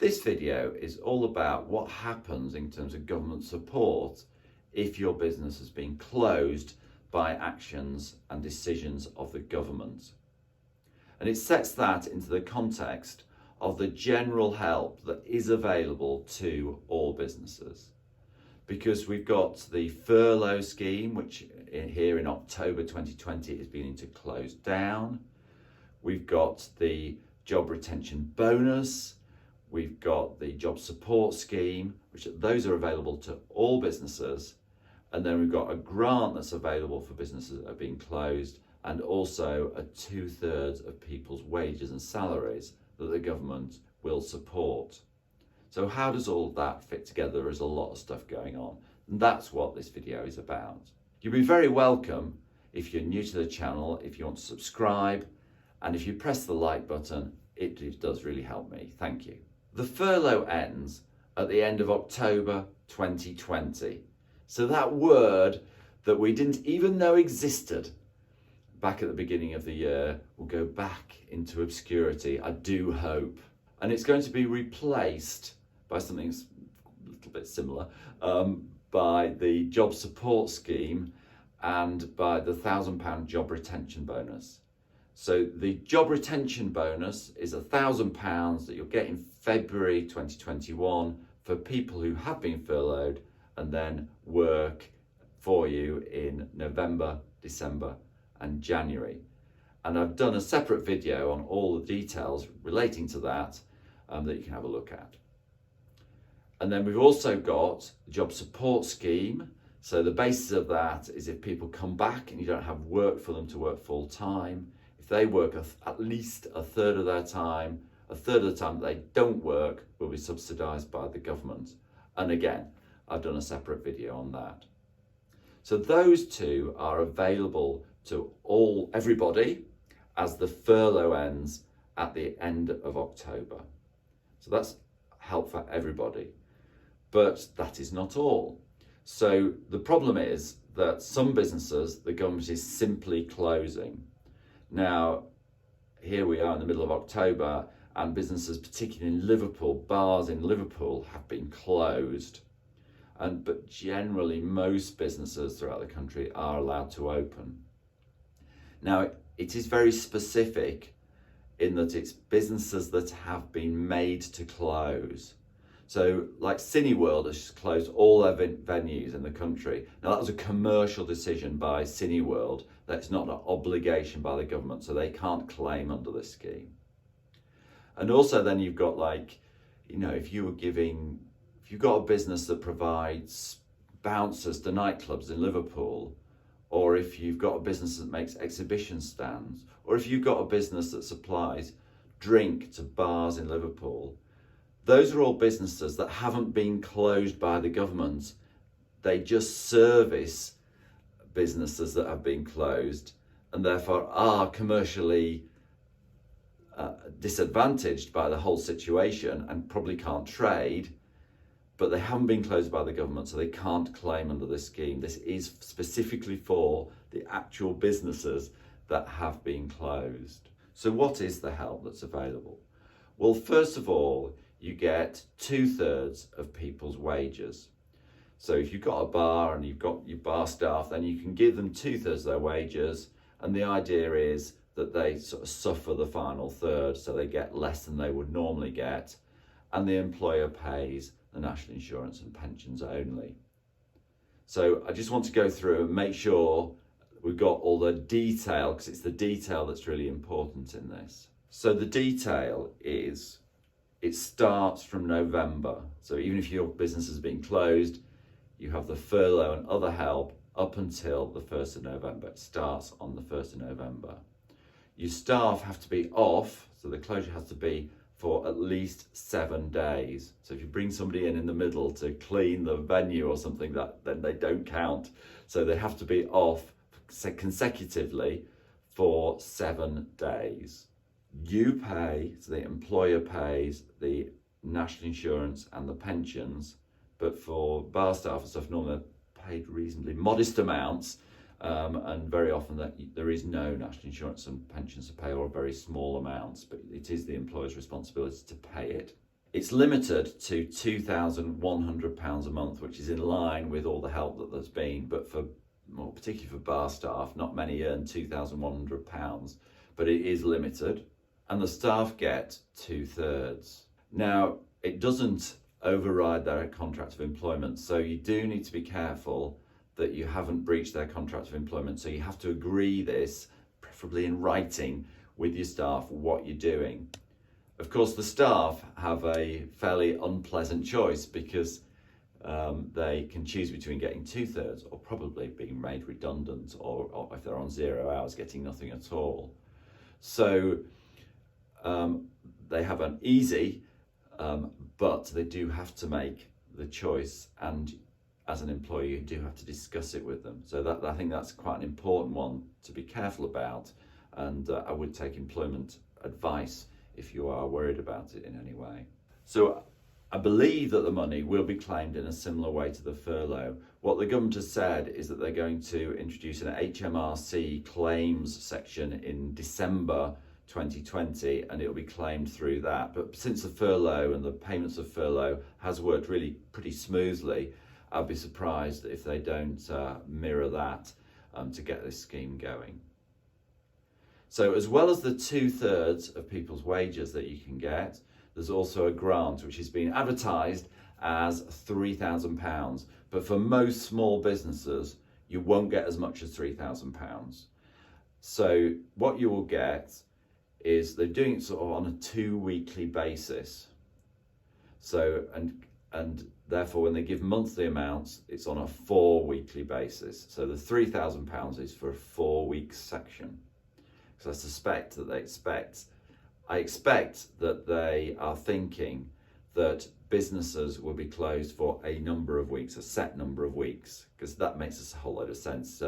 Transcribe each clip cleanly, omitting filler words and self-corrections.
This video is all about what happens in terms of government support if your business has been closed by actions and decisions of the government. And it sets that into the context of the general help that is available to all businesses. Because we've got the furlough scheme, which here in October 2020 is beginning to close down. We've got the job retention bonus. We've got the job support scheme, which those are available to all businesses. And then we've got a grant that's available for businesses that are being closed, and also a 2/3 of people's wages and salaries that the government will support. So how does all of that fit together? There's a lot of stuff going on, and that's what this video is about. You'll be very welcome if you're new to the channel, if you want to subscribe, and if you press the like button, it does really help me. Thank you. The furlough ends at the end of October 2020. So that word that we didn't even know existed back at the beginning of the year will go back into obscurity, I do hope. And it's going to be replaced by something a little bit similar, by the job support scheme and by the £1,000 job retention bonus. So the job retention bonus is £1,000 that you'll get in February 2021 for people who have been furloughed and then work for you in November, December and January. And I've done a separate video on all the details relating to that that you can have a look at. And then we've also got the job support scheme. So the basis of that is if people come back and you don't have work for them to work full time, if they work at least a third of their time, a third of the time that they don't work will be subsidised by the government. And again, I've done a separate video on that. So those two are available to everybody as the furlough ends at the end of October. So that's help for everybody. But that is not all. So the problem is that some businesses, the government is simply closing. Now, here we are in the middle of October, and businesses, particularly in Liverpool, bars in Liverpool have been closed. But generally, most businesses throughout the country are allowed to open. Now, it is very specific in that it's businesses that have been made to close. So like Cineworld has closed all their venues in the country. Now that was a commercial decision by Cineworld. That's not an obligation by the government, so they can't claim under this scheme. And also then you've got if you've got a business that provides bouncers to nightclubs in Liverpool, or if you've got a business that makes exhibition stands, or if you've got a business that supplies drink to bars in Liverpool, those are all businesses that haven't been closed by the government. They just service businesses that have been closed and therefore are commercially disadvantaged by the whole situation and probably can't trade, but they haven't been closed by the government, so they can't claim under this scheme. This is specifically for the actual businesses that have been closed. So what is the help that's available? Well, first of all, you get 2/3 of people's wages. So if you've got a bar and you've got your bar staff, then you can give them 2/3 of their wages. And the idea is that they sort of suffer the final third, so they get less than they would normally get. And the employer pays the national insurance and pensions only. So I just want to go through and make sure we've got all the detail, because it's the detail that's really important in this. So the detail is, it starts from November. So even if your business has been closed, you have the furlough and other help up until the 1st of November. It starts on the 1st of November. Your staff have to be off, so the closure has to be for at least 7 days. So if you bring somebody in the middle to clean the venue or something, then they don't count. So they have to be off consecutively for 7 days. You pay, so the employer pays the national insurance and the pensions, but for bar staff and stuff, normally they're paid reasonably modest amounts, and very often there is no national insurance and pensions to pay, or very small amounts, but it is the employer's responsibility to pay it. It's limited to £2,100 a month, which is in line with all the help that there's been, but particularly for bar staff, not many earn £2,100, but it is limited, and the staff get 2/3. Now, it doesn't override their contract of employment, so you do need to be careful that you haven't breached their contract of employment. So you have to agree this, preferably in writing, with your staff what you're doing. Of course, the staff have a fairly unpleasant choice because they can choose between getting 2/3 or probably being made redundant, or if they're on 0 hours, getting nothing at all. So they have an easy, but they do have to make the choice, and as an employee you do have to discuss it with them. So I think that's quite an important one to be careful about, and I would take employment advice if you are worried about it in any way. So I believe that the money will be claimed in a similar way to the furlough. What the government has said is that they're going to introduce an HMRC claims section in December 2020, and it'll be claimed through that. But since the furlough and the payments of furlough has worked really pretty smoothly, I'd be surprised if they don't mirror that to get this scheme going. So as well as the 2/3 of people's wages that you can get, there's also a grant which has been advertised as £3,000. But for most small businesses, you won't get as much as £3,000. So what you will get is they're doing it sort of on a 2-weekly basis. So, and therefore when they give monthly amounts, it's on a 4-weekly basis. So the £3,000 is for a 4-week section. So I expect that they are thinking that businesses will be closed for a number of weeks, a set number of weeks, because that makes us a whole load of sense.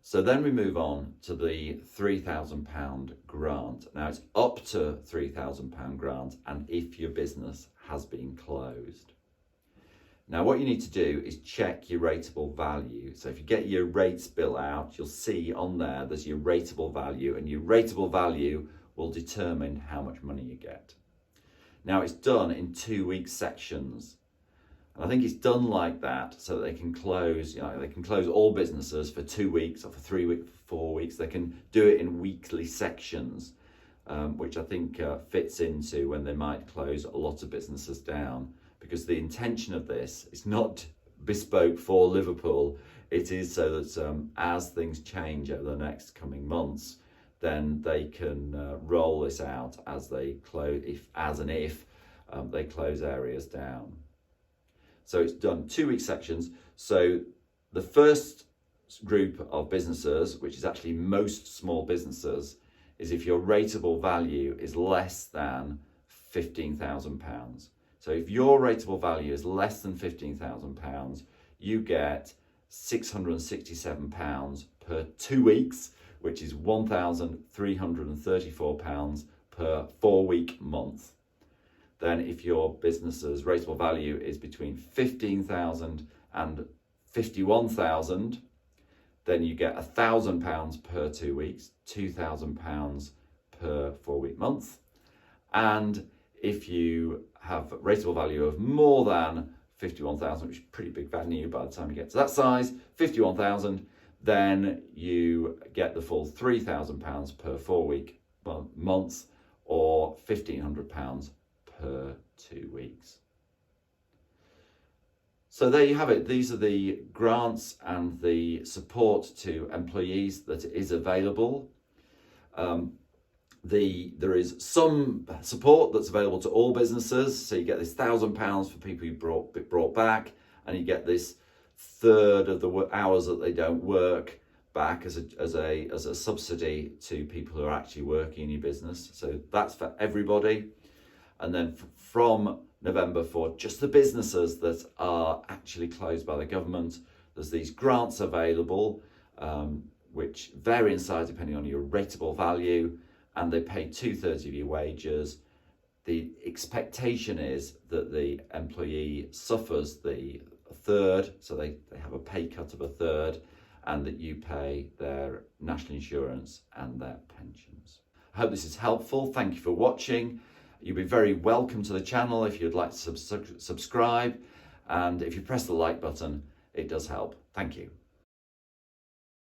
So then we move on to the £3,000 grant. Now it's up to £3,000 grant, and if your business has been closed. Now what you need to do is check your rateable value. So if you get your rates bill out, you'll see on there's your rateable value, and your rateable value will determine how much money you get. Now it's done in 2-week sections. And I think it's done like that so that they can close, they can close all businesses for 2 weeks or for 3 weeks, 4 weeks. They can do it in weekly sections, which I think fits into when they might close a lot of businesses down. Because the intention of this is not bespoke for Liverpool. It is so that as things change over the next coming months, then they can roll this out as they close, if they close areas down. So it's done 2-week sections. So the first group of businesses, which is actually most small businesses, is if your rateable value is less than £15,000. So if your rateable value is less than £15,000, you get £667 per 2 weeks, which is £1,334 per 4-week month. Then if your business's rateable value is between £15,000 and £51,000, then you get £1,000 per 2 weeks, £2,000 per 4-week month. And if you have a rateable value of more than 51,000, which is pretty big value by the time you get to that size, 51,000, then you get the full £3,000 per 4-week month, or £1,500 per 2 weeks. So there you have it. These are the grants and the support to employees that is available. There is some support that's available to all businesses. So you get this £1,000 for people you brought back, and you get this third of the hours that they don't work back as a subsidy to people who are actually working in your business. So that's for everybody. And then from November, for just the businesses that are actually closed by the government, there's these grants available, which vary in size depending on your rateable value, and they pay 2/3 of your wages. The expectation is that the employee suffers the third, so they have a pay cut of a third, and that you pay their national insurance and their pensions. I hope this is helpful. Thank you for watching. You'll be very welcome to the channel if you'd like to subscribe, and if you press the like button, it does help. Thank you.